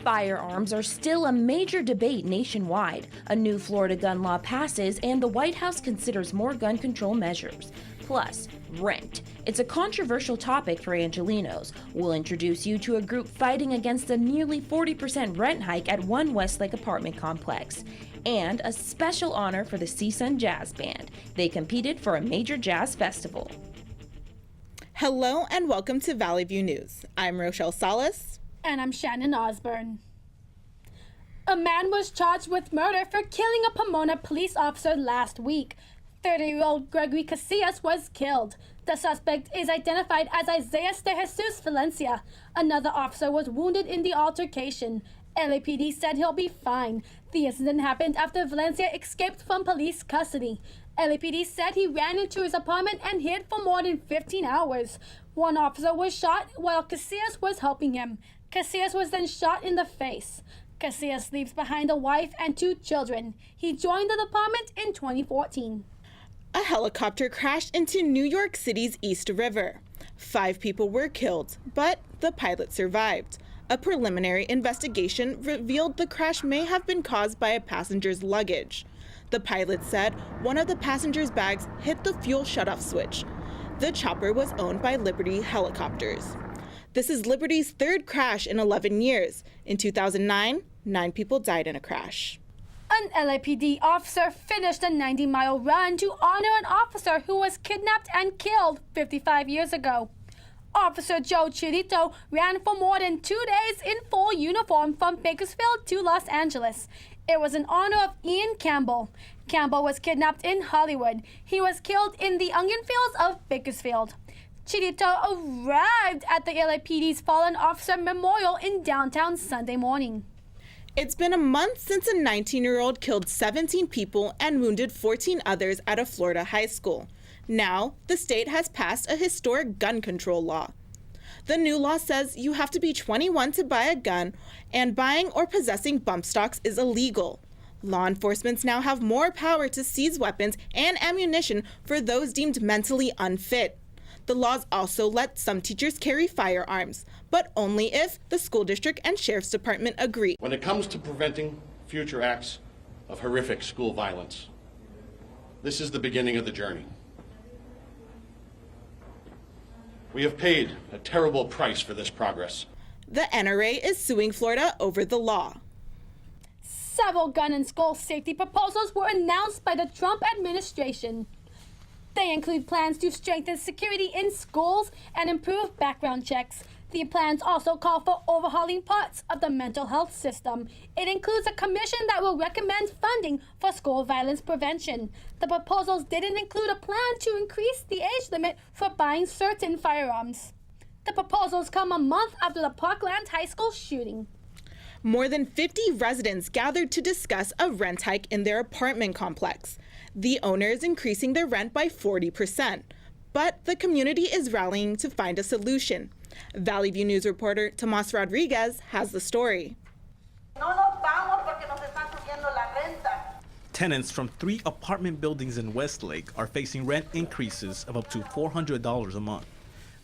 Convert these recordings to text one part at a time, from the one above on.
Firearms are still a major debate nationwide. A new Florida gun law passes and the White House considers more gun control measures. Plus, rent. It's a controversial topic for Angelenos. We'll introduce you to a group fighting against a nearly 40% rent hike at one Westlake apartment complex. And a special honor for the CSUN Jazz Band. They competed for a major jazz festival. Hello and welcome to Valley View News. I'm Rochelle Salas. And I'm Shannon Osborne. A man was charged with murder for killing a Pomona police officer last week. 30-year-old Gregory Casillas was killed. The suspect is identified as Isaiah de Jesus Valencia. Another officer was wounded in the altercation. LAPD said he'll be fine. The incident happened after Valencia escaped from police custody. LAPD said he ran into his apartment and hid for more than 15 hours. One officer was shot while Casillas was helping him. Casillas was then shot in the face. Casillas leaves behind a wife and 2 children. He joined the department in 2014. A helicopter crashed into New York City's East River. 5 people were killed, but the pilot survived. A preliminary investigation revealed the crash may have been caused by a passenger's luggage. The pilot said one of the passenger's bags hit the fuel shutoff switch. The chopper was owned by Liberty Helicopters. This is Liberty's 3rd crash in 11 years. In 2009, 9 people died in a crash. An LAPD officer finished a 90-mile run to honor an officer who was kidnapped and killed 55 years ago. Officer Joe Chirito ran for more than 2 days in full uniform from Bakersfield to Los Angeles. It was in honor of Ian Campbell. Campbell was kidnapped in Hollywood. He was killed in the onion fields of Bakersfield. Chirito arrived at the LAPD's Fallen Officer Memorial in downtown Sunday morning. It's been a month since a 19-year-old killed 17 people and wounded 14 others at a Florida high school. Now, the state has passed a historic gun control law. The new law says you have to be 21 to buy a gun, and buying or possessing bump stocks is illegal. Law enforcement now have more power to seize weapons and ammunition for those deemed mentally unfit. The laws also let some teachers carry firearms, but only if the school district and sheriff's department agree. When it comes to preventing future acts of horrific school violence, this is the beginning of the journey. We have paid a terrible price for this progress. The NRA is suing Florida over the law. Several gun and school safety proposals were announced by the Trump administration. They include plans to strengthen security in schools and improve background checks. The plans also call for overhauling parts of the mental health system. It includes a commission that will recommend funding for school violence prevention. The proposals didn't include a plan to increase the age limit for buying certain firearms. The proposals come a month after the Parkland High School shooting. More than 50 residents gathered to discuss a rent hike in their apartment complex. The owner is increasing their rent by 40%, but the community is rallying to find a solution. Valley View News reporter Tomas Rodriguez has the story. Tenants from 3 apartment buildings in Westlake are facing rent increases of up to $400 a month.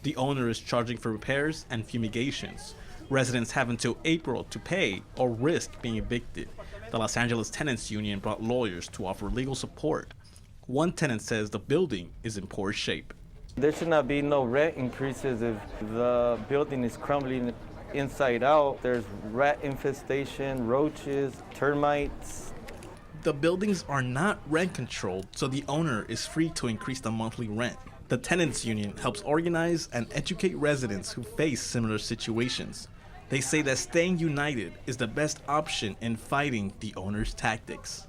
The owner is charging for repairs and fumigations. Residents have until April to pay or risk being evicted. The Los Angeles Tenants Union brought lawyers to offer legal support. One tenant says the building is in poor shape. There should not be no rent increases if the building is crumbling inside out. There's rat infestation, roaches, termites. The buildings are not rent controlled, so the owner is free to increase the monthly rent. The Tenants Union helps organize and educate residents who face similar situations. They say that staying united is the best option in fighting the owner's tactics.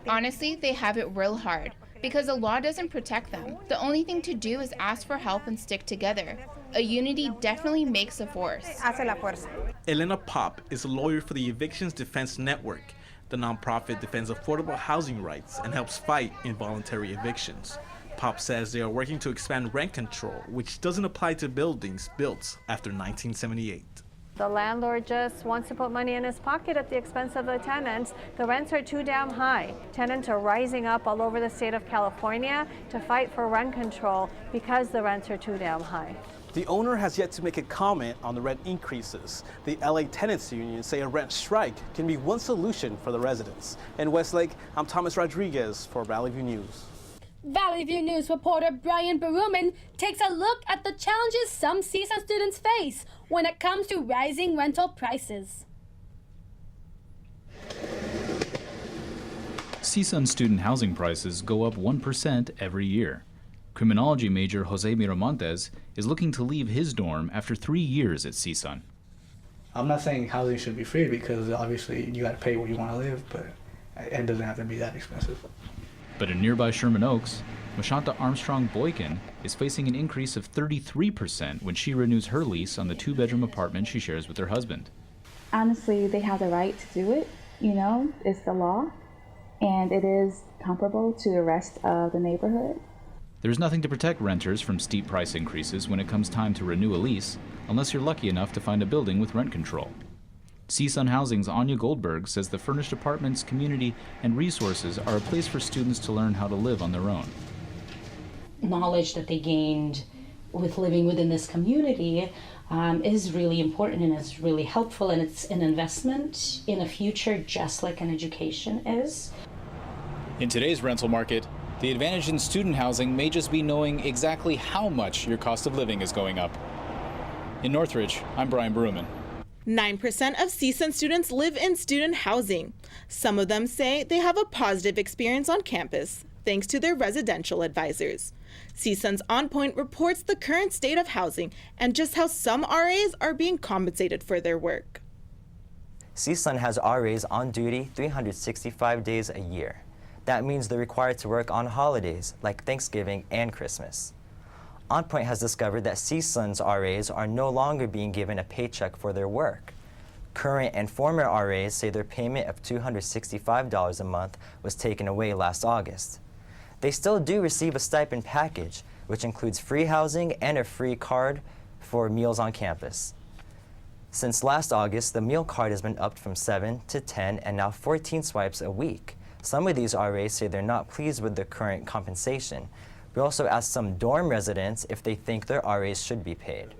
Honestly, they have it real hard because the law doesn't protect them. The only thing to do is ask for help and stick together. A unity definitely makes a force. Elena Pop is a lawyer for the Evictions Defense Network. The nonprofit defends affordable housing rights and helps fight involuntary evictions. Pop says they are working to expand rent control, which doesn't apply to buildings built after 1978. The landlord just wants to put money in his pocket at the expense of the tenants. The rents are too damn high. Tenants are rising up all over the state of California to fight for rent control because the rents are too damn high. The owner has yet to make a comment on the rent increases. The LA Tenants Union say a rent strike can be one solution for the residents. In Westlake, I'm Thomas Rodriguez for Valley View News. Valley View News reporter Brian Baruman takes a look at the challenges some CSUN students face when it comes to rising rental prices. CSUN student housing prices go up 1% every year. Criminology major Jose Miramontes is looking to leave his dorm after 3 years at CSUN. I'm not saying housing should be free because obviously you got to pay where you want to live, but it doesn't have to be that expensive. But in nearby Sherman Oaks, Mashanta Armstrong Boykin is facing an increase of 33% when she renews her lease on the 2-bedroom apartment she shares with her husband. Honestly, they have the right to do it. You know, it's the law, and it is comparable to the rest of the neighborhood. There's nothing to protect renters from steep price increases when it comes time to renew a lease, unless you're lucky enough to find a building with rent control. CSUN Housing's Anya Goldberg says the furnished apartments, community, and resources are a place for students to learn how to live on their own. Knowledge that they gained with living within this community is really important and is really helpful, and it's an investment in a future just like an education is. In today's rental market, the advantage in student housing may just be knowing exactly how much your cost of living is going up. In Northridge, I'm Brian Bruman. 9% of CSUN students live in student housing. Some of them say they have a positive experience on campus, thanks to their residential advisors. CSUN's On Point reports the current state of housing and just how some RAs are being compensated for their work. CSUN has RAs on duty 365 days a year. That means they're required to work on holidays like Thanksgiving and Christmas. On Point has discovered that CSUN's RAs are no longer being given a paycheck for their work. Current and former RAs say their payment of $265 a month was taken away last August. They still do receive a stipend package, which includes free housing and a free card for meals on campus. Since last August, the meal card has been upped from 7 to 10 and now 14 swipes a week. Some of these RAs say they're not pleased with the current compensation. We also asked some dorm residents if they think their RAs should be paid.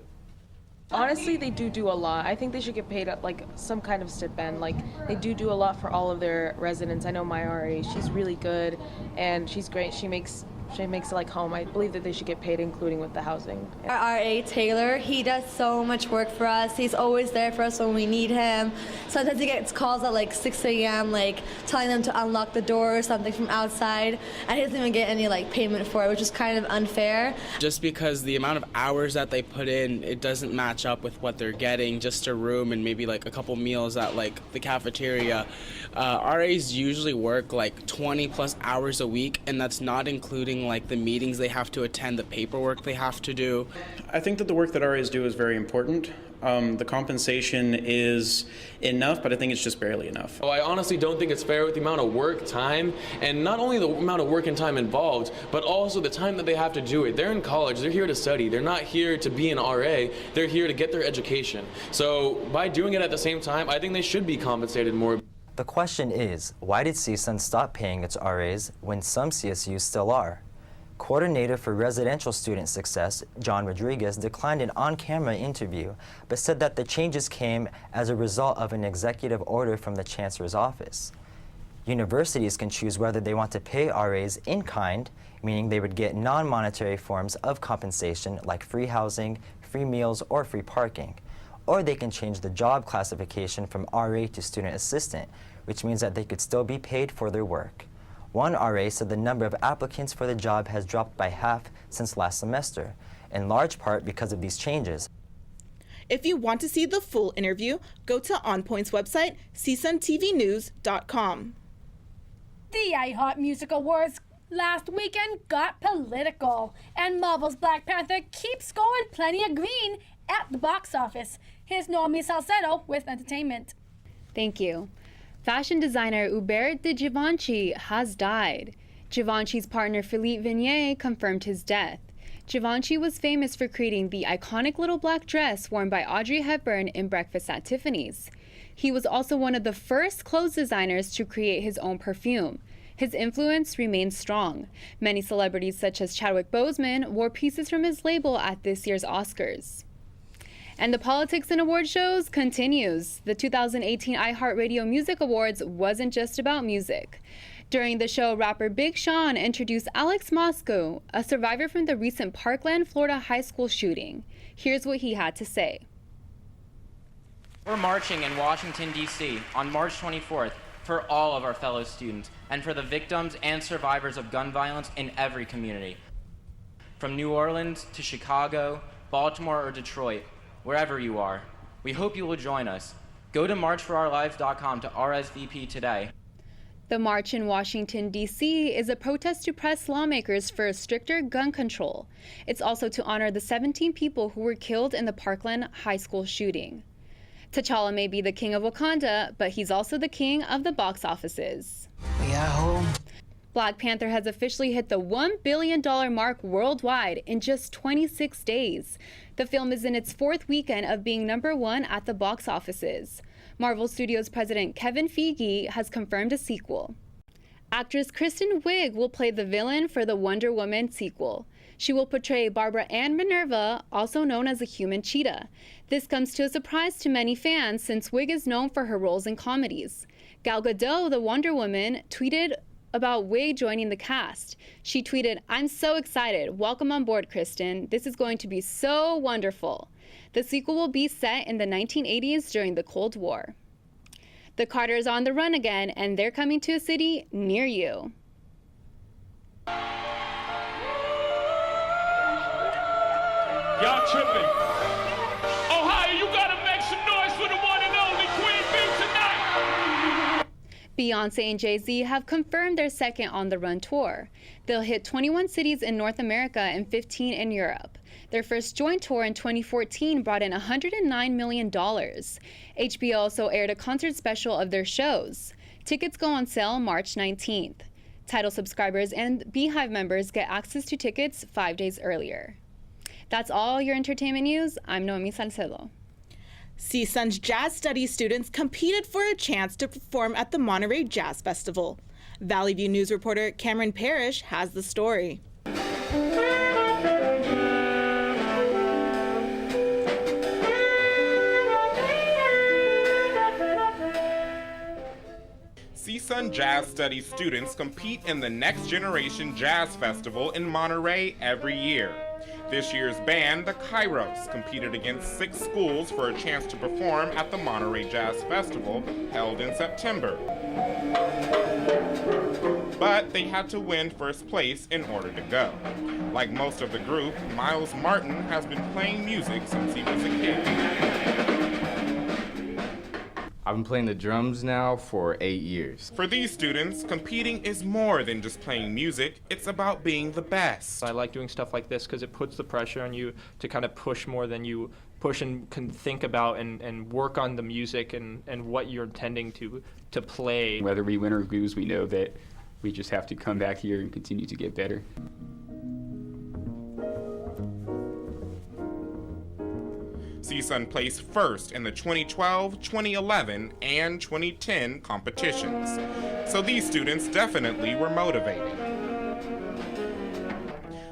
Honestly, they do a lot. I think they should get paid like some kind of stipend. Like they do a lot for all of their residents. I know my RA, she's really good and she's great. She makes it like home. I believe that they should get paid, including with the housing. Our RA, Taylor, he does so much work for us. He's always there for us when we need him. Sometimes he gets calls at like 6 a.m., like telling them to unlock the door or something from outside, and he doesn't even get any like payment for it, which is kind of unfair. Just because the amount of hours that they put in, it doesn't match up with what they're getting, just a room and maybe like a couple meals at like the cafeteria. RAs usually work like 20 plus hours a week, and that's not including like the meetings they have to attend, the paperwork they have to do. I think that the work that RAs do is very important. The compensation is enough, but I think it's just barely enough. I honestly don't think it's fair with the amount of work, time, and not only the amount of work and time involved, but also the time that they have to do it. They're in college, they're here to study, they're not here to be an RA, they're here to get their education. So by doing it at the same time, I think they should be compensated more. The question is, why did CSUN stop paying its RAs when some CSUs still are? Coordinator for Residential Student Success, John Rodriguez, declined an on-camera interview, but said that the changes came as a result of an executive order from the Chancellor's office. Universities can choose whether they want to pay RAs in kind, meaning they would get non-monetary forms of compensation like free housing, free meals, or free parking. Or they can change the job classification from RA to student assistant, which means that they could still be paid for their work. One RA said the number of applicants for the job has dropped by half since last semester, in large part because of these changes. If you want to see the full interview, go to On Point's website, CSUNTVnews.com. The iHeart Music Awards last weekend got political, and Marvel's Black Panther keeps going plenty of green at the box office. Here's Normie Salcedo with entertainment. Thank you. Fashion designer Hubert de Givenchy has died. Givenchy's partner Philippe Vignier confirmed his death. Givenchy was famous for creating the iconic little black dress worn by Audrey Hepburn in Breakfast at Tiffany's. He was also one of the first clothes designers to create his own perfume. His influence remains strong. Many celebrities such as Chadwick Boseman wore pieces from his label at this year's Oscars. And the politics and award shows continues. The 2018 iHeartRadio Music Awards wasn't just about music. During the show, rapper Big Sean introduced Alex Moscow, a survivor from the recent Parkland, Florida high school shooting. Here's what he had to say. We're marching in Washington, D.C. on March 24th for all of our fellow students and for the victims and survivors of gun violence in every community. From New Orleans to Chicago, Baltimore, or Detroit, wherever you are, we hope you will join us. Go to marchforourlives.com to RSVP today. The march in Washington, D.C. is a protest to press lawmakers for stricter gun control. It's also to honor the 17 people who were killed in the Parkland high school shooting. T'Challa may be the king of Wakanda, but he's also the king of the box offices. We are home. Black Panther has officially hit the $1 billion mark worldwide in just 26 days. The film is in its fourth weekend of being #1 at the box offices. Marvel Studios president Kevin Feige has confirmed a sequel. Actress Kristen Wiig will play the villain for the Wonder Woman sequel. She will portray Barbara Ann Minerva, also known as a human cheetah. This comes to a surprise to many fans since Wiig is known for her roles in comedies. Gal Gadot, the Wonder Woman, tweeted about Wiig joining the cast. She tweeted, "I'm so excited. Welcome on board, Kristen. This is going to be so wonderful." The sequel will be set in the 1980s during the Cold War. The Carters are on the run again, and they're coming to a city near you. Y'all tripping. Ohio, you gotta make some noise for the one and only Queen Bee tonight. Beyonce and Jay-Z have confirmed their second On the Run tour. They'll hit 21 cities in North America and 15 in Europe. Their first joint tour in 2014 brought in $109 million. HBO also aired a concert special of their shows. Tickets go on sale March 19th. Tidal subscribers and Beehive members get access to tickets 5 days earlier. That's all your entertainment news. I'm Noemi Salcedo. CSUN's Jazz Studies students competed for a chance to perform at the Monterey Jazz Festival. Valley View News reporter Cameron Parrish has the story. CSUN Jazz Studies students compete in the Next Generation Jazz Festival in Monterey every year. This year's band, the Kairos, competed against 6 schools for a chance to perform at the Monterey Jazz Festival held in September. But they had to win first place in order to go. Like most of the group, Miles Martin has been playing music since he was a kid. I've been playing the drums now for 8 years. For these students, competing is more than just playing music, it's about being the best. I like doing stuff like this because it puts the pressure on you to kind of push more than you push and can think about and work on the music and what you're intending to play. Whether we win or lose, we know that we just have to come back here and continue to get better. CSUN placed first in the 2012, 2011, and 2010 competitions. So these students definitely were motivated.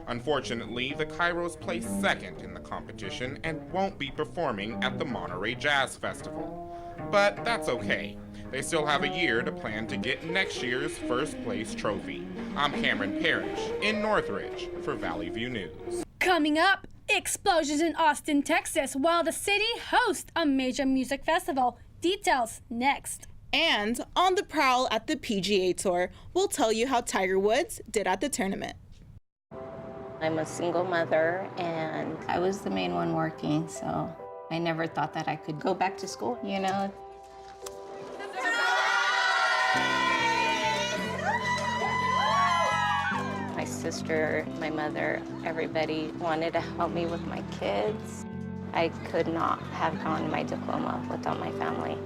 Unfortunately, the Kairos placed second in the competition and won't be performing at the Monterey Jazz Festival. But that's okay. They still have a year to plan to get next year's first place trophy. I'm Cameron Parrish in Northridge for Valley View News. Coming up, explosions in Austin, Texas, while the city hosts a major music festival. Details next. And on the prowl at the PGA Tour, we'll tell you how Tiger Woods did at the tournament. I'm a single mother, and I was the main one working, so I never thought that I could go back to school, you know. My sister, my mother, everybody wanted to help me with my kids. I could not have gotten my diploma without my family.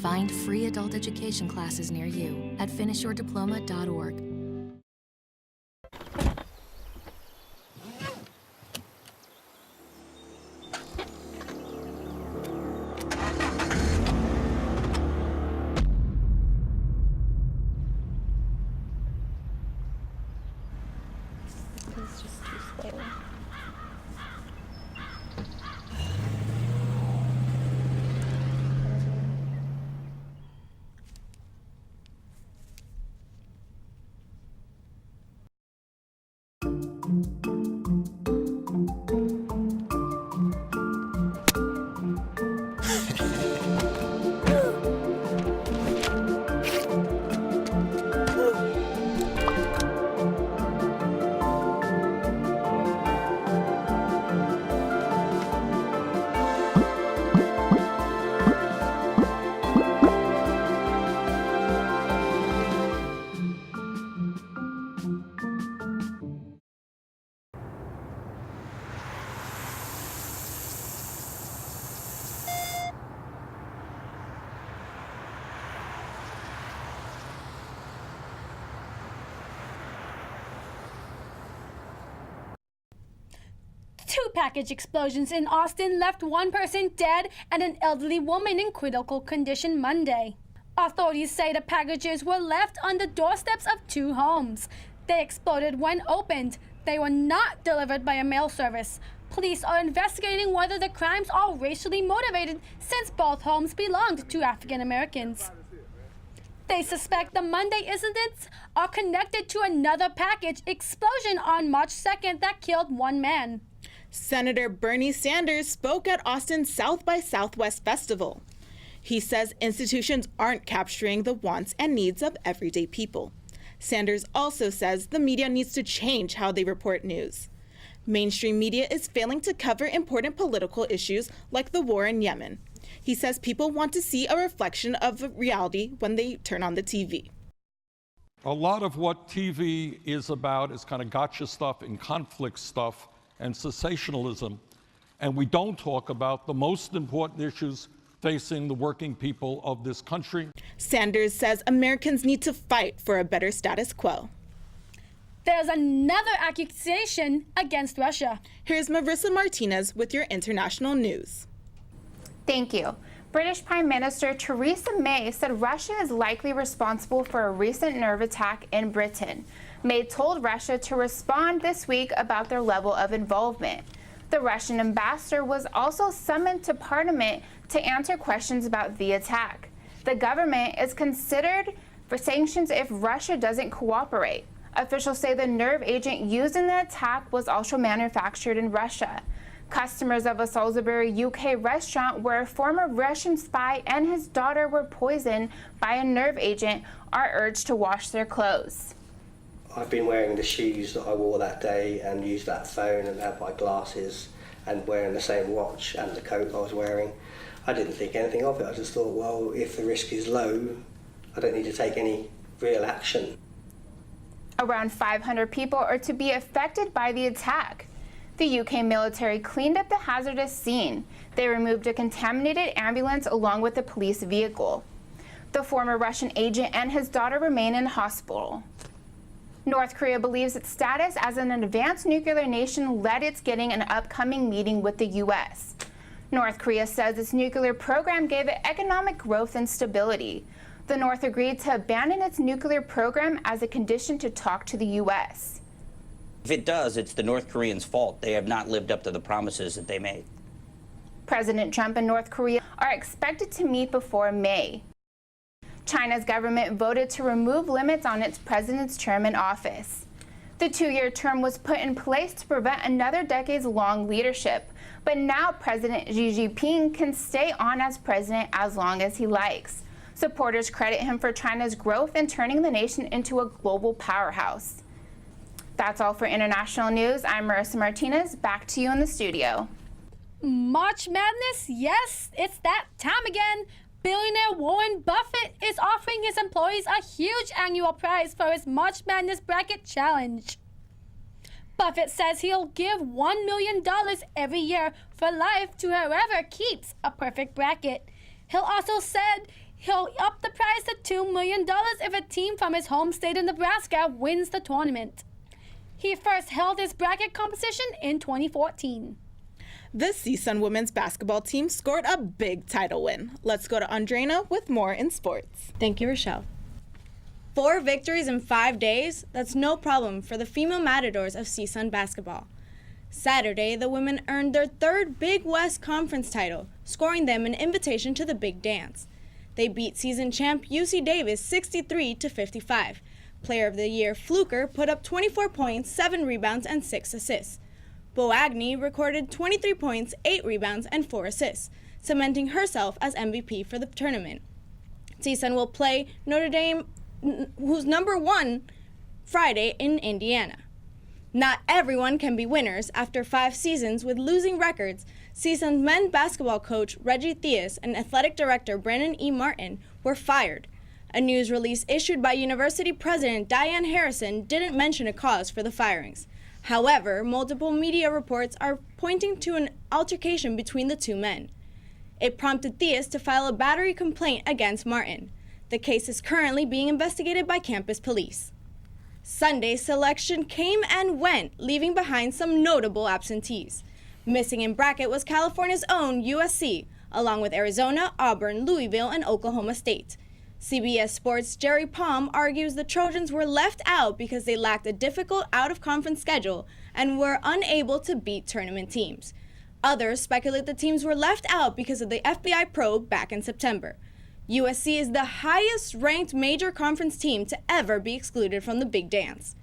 Find free adult education classes near you at finishyourdiploma.org. Two package explosions in Austin left one person dead and an elderly woman in critical condition Monday. Authorities say the packages were left on the doorsteps of two homes. They exploded when opened. They were not delivered by a mail service. Police are investigating whether the crimes are racially motivated since both homes belonged to African Americans. They suspect the Monday incidents are connected to another package explosion on March 2nd that killed one man. Senator Bernie Sanders spoke at Austin's South by Southwest Festival. He says institutions aren't capturing the wants and needs of everyday people. Sanders also says the media needs to change how they report news. Mainstream media is failing to cover important political issues like the war in Yemen. He says people want to see a reflection of reality when they turn on the TV. A lot of what TV is about is kind of gotcha stuff and conflict stuff and sensationalism, and we don't talk about the most important issues facing the working people of this country. Sanders says Americans need to fight for a better status quo. There's another accusation against Russia. Here's Marissa Martinez with your international news. Thank you. British Prime Minister Theresa May said Russia is likely responsible for a recent nerve attack in Britain. May told Russia to respond this week about their level of involvement. The Russian ambassador was also summoned to Parliament to answer questions about the attack. The government is considered for sanctions if Russia doesn't cooperate. Officials say the nerve agent used in the attack was also manufactured in Russia. Customers of a Salisbury, UK restaurant where a former Russian spy and his daughter were poisoned by a nerve agent are urged to wash their clothes. I've been wearing the shoes that I wore that day and used that phone and had my glasses and wearing the same watch and the coat I was wearing. I didn't think anything of it. I just thought, well, if the risk is low, I don't need to take any real action. Around 500 people are to be affected by the attack. The UK military cleaned up the hazardous scene. They removed a contaminated ambulance along with a police vehicle. The former Russian agent and his daughter remain in hospital. North Korea believes its status as an advanced nuclear nation led its getting an upcoming meeting with the U.S. North Korea says its nuclear program gave it economic growth and stability. The North agreed to abandon its nuclear program as a condition to talk to the U.S. If it does, it's the North Koreans' fault. They have not lived up to the promises that they made. President Trump and North Korea are expected to meet before May. China's government voted to remove limits on its president's term in office. The 2-year term was put in place to prevent another decades-long leadership, but now President Xi Jinping can stay on as president as long as he likes. Supporters credit him for China's growth and turning the nation into a global powerhouse. That's all for international news. I'm Marissa Martinez. Back to you in the studio. March Madness? Yes, it's that time again. Billionaire Warren Buffett is offering his employees a huge annual prize for his March Madness Bracket Challenge. Buffett says he'll give $1 million every year for life to whoever keeps a perfect bracket. He'll also said he'll up the prize to $2 million if a team from his home state of Nebraska wins the tournament. He first held his bracket competition in 2014. The CSUN women's basketball team scored a big title win. Let's go to Andrena with more in sports. Thank you, Rochelle. 4 victories in 5 days? That's no problem for the female Matadors of CSUN basketball. Saturday, the women earned their 3rd Big West Conference title, scoring them an invitation to the Big Dance. They beat season champ UC Davis 63-55. Player of the Year Fluker put up 24 points, 7 rebounds, and 6 assists. Boagni recorded 23 points, 8 rebounds, and 4 assists, cementing herself as MVP for the tournament. CSUN will play Notre Dame, who's number 1, Friday in Indiana. Not everyone can be winners. After 5 seasons with losing records, CSUN's men's basketball coach Reggie Theus and athletic director Brandon E. Martin were fired. A news release issued by University President Diane Harrison didn't mention a cause for the firings. However, multiple media reports are pointing to an altercation between the two men. It prompted Theus to file a battery complaint against Martin. The case is currently being investigated by campus police. Sunday's selection came and went, leaving behind some notable absentees. Missing in bracket was California's own USC, along with Arizona, Auburn, Louisville, and Oklahoma State. CBS Sports' Jerry Palm argues the Trojans were left out because they lacked a difficult out-of-conference schedule and were unable to beat tournament teams. Others speculate the teams were left out because of the FBI probe back in September. USC is the highest-ranked major conference team to ever be excluded from the Big Dance.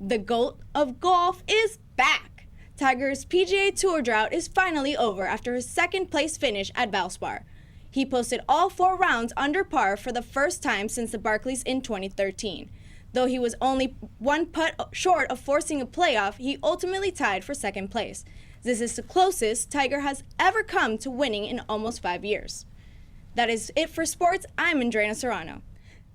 The GOAT of golf is back. Tiger's PGA Tour drought is finally over after his second-place finish at Valspar. He posted all 4 rounds under par for the first time since the Barclays in 2013. Though he was only 1 putt short of forcing a playoff, he ultimately tied for second place. This is the closest Tiger has ever come to winning in almost 5 years. That is it for sports. I'm Andrea Serrano.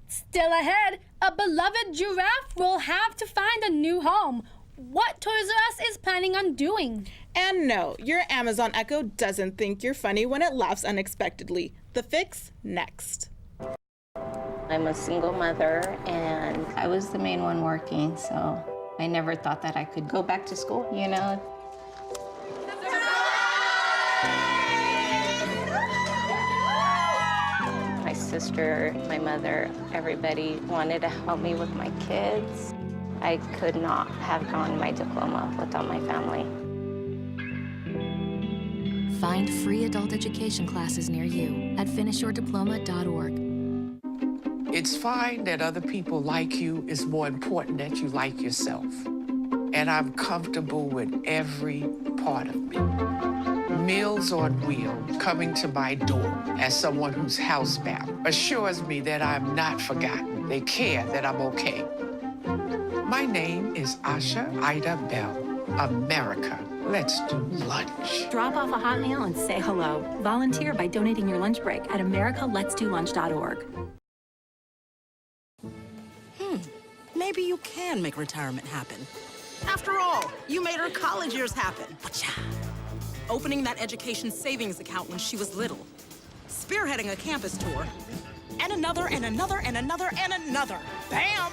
Still ahead, a beloved giraffe will have to find a new home. What Toys R Us is planning on doing. And no, your Amazon Echo doesn't think you're funny when it laughs unexpectedly. The fix, next. I'm a single mother, and I was the main one working, so I never thought that I could go back to school, you know? My sister, my mother, everybody wanted to help me with my kids. I could not have gotten my diploma without my family. Find free adult education classes near you at finishyourdiploma.org. It's fine that other people like you. It's more important that you like yourself. And I'm comfortable with every part of me. Meals on Wheels coming to my door as someone who's housebound assures me that I'm not forgotten. They care that I'm okay. My name is Asha Ida Bell. America, let's do lunch. Drop off a hot meal and say hello. Volunteer by donating your lunch break at americaletsdolunch.org. Maybe you can make retirement happen. After all, you made her college years happen. Opening that education savings account when she was little. Spearheading a campus tour. And another, and another, and another, and another. Bam!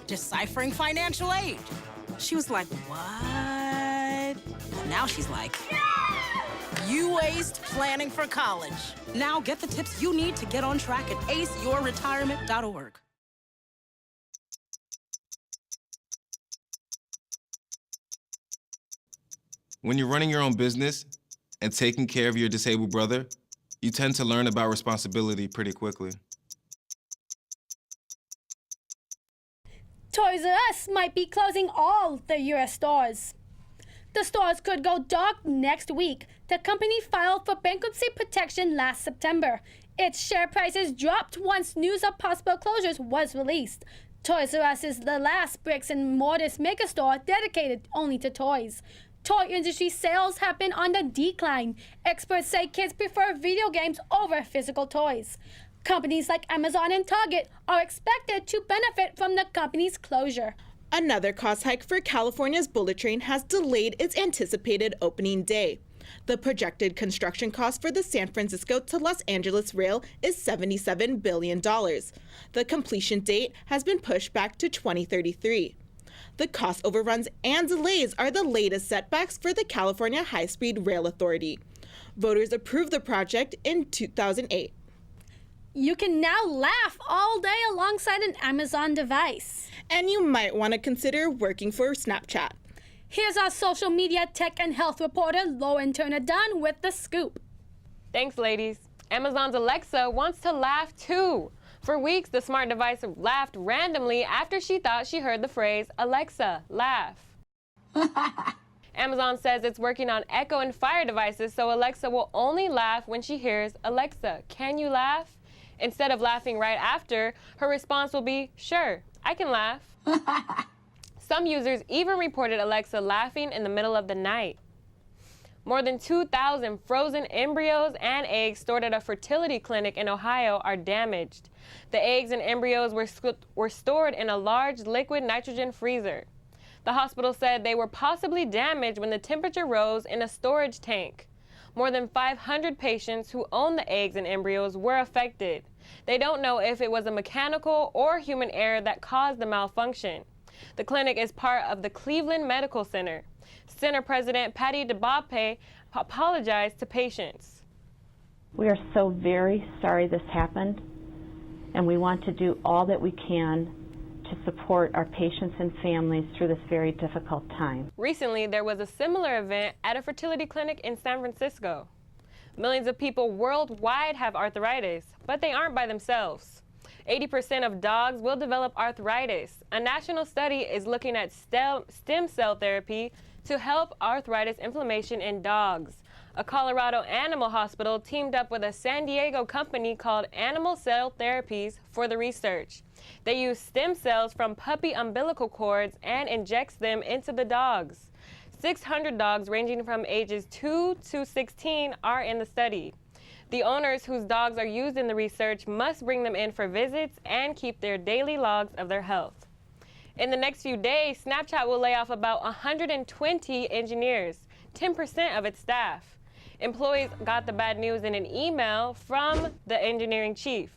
Deciphering financial aid. She was like, what? And now she's like, you aced planning for college. Now get the tips you need to get on track at aceyourretirement.org. When you're running your own business and taking care of your disabled brother, you tend to learn about responsibility pretty quickly. Toys R Us might be closing all the U.S. stores. The stores could go dark next week. The company filed for bankruptcy protection last September. Its share prices dropped once news of possible closures was released. Toys R Us is the last bricks and mortar megastore dedicated only to toys. Toy industry sales have been on the decline. Experts say kids prefer video games over physical toys. Companies like Amazon and Target are expected to benefit from the company's closure. Another cost hike for California's bullet train has delayed its anticipated opening day. The projected construction cost for the San Francisco to Los Angeles rail is $77 billion. The completion date has been pushed back to 2033. The cost overruns and delays are the latest setbacks for the California High-Speed Rail Authority. Voters approved the project in 2008. You can now laugh all day alongside an Amazon device. And you might want to consider working for Snapchat. Here's our social media tech and health reporter, Lauren Turner-Dunn, with the scoop. Thanks, ladies. Amazon's Alexa wants to laugh too. For weeks, the smart device laughed randomly after she thought she heard the phrase, "Alexa, laugh." Amazon says it's working on Echo and Fire devices so Alexa will only laugh when she hears Alexa, can you laugh? Instead of laughing right after, her response will be, sure, I can laugh. Some users even reported Alexa laughing in the middle of the night. More than 2,000 frozen embryos and eggs stored at a fertility clinic in Ohio are damaged. The eggs and embryos were stored in a large liquid nitrogen freezer. The hospital said they were possibly damaged when the temperature rose in a storage tank. More than 500 patients who own the eggs and embryos were affected. They don't know if it was a mechanical or human error that caused the malfunction. The clinic is part of the Cleveland Medical Center. Center President Patty DeBape apologized to patients. We are so very sorry this happened, and we want to do all that we can to support our patients and families through this very difficult time. Recently, there was a similar event at a fertility clinic in San Francisco. Millions of people worldwide have arthritis, but they aren't by themselves. 80% of dogs will develop arthritis. A national study is looking at stem cell therapy to help arthritis inflammation in dogs. A Colorado animal hospital teamed up with a San Diego company called Animal Cell Therapies for the research. They use stem cells from puppy umbilical cords and injects them into the dogs. 600 dogs ranging from ages 2 to 16 are in the study. The owners whose dogs are used in the research must bring them in for visits and keep their daily logs of their health. In the next few days, Snapchat will lay off about 120 engineers, 10% of its staff. Employees got the bad news in an email from the engineering chief.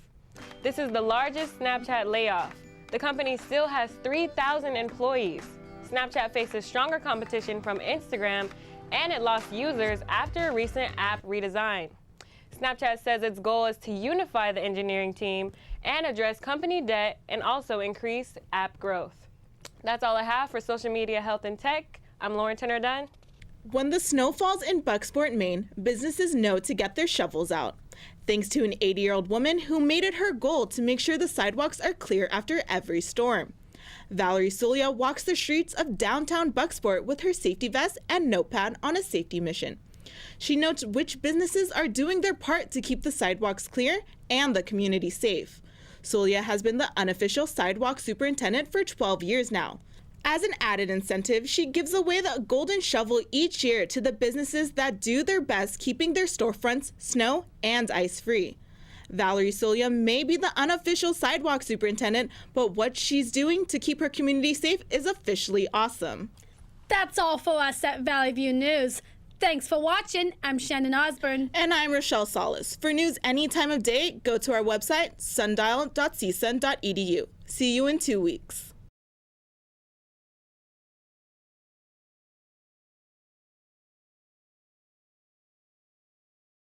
This is the largest Snapchat layoff. The company still has 3,000 employees. Snapchat faces stronger competition from Instagram, and it lost users after a recent app redesign. Snapchat says its goal is to unify the engineering team and address company debt and also increase app growth. That's all I have for social media, health, and tech. I'm Lauren Turner Dunn. When the snow falls in Bucksport, Maine, businesses know to get their shovels out. Thanks to an 80-year-old woman who made it her goal to make sure the sidewalks are clear after every storm. Valerie Sulia walks the streets of downtown Bucksport with her safety vest and notepad on a safety mission. She notes which businesses are doing their part to keep the sidewalks clear and the community safe. Sulia has been the unofficial sidewalk superintendent for 12 years now. As an added incentive, she gives away the golden shovel each year to the businesses that do their best keeping their storefronts snow and ice free. Valerie Sulia may be the unofficial sidewalk superintendent, but what she's doing to keep her community safe is officially awesome. That's all for us at Valley View News. Thanks for watching. I'm Shannon Osborne. And I'm Rochelle Salas. For news any time of day, go to our website, sundial.csun.edu. See you in 2 weeks.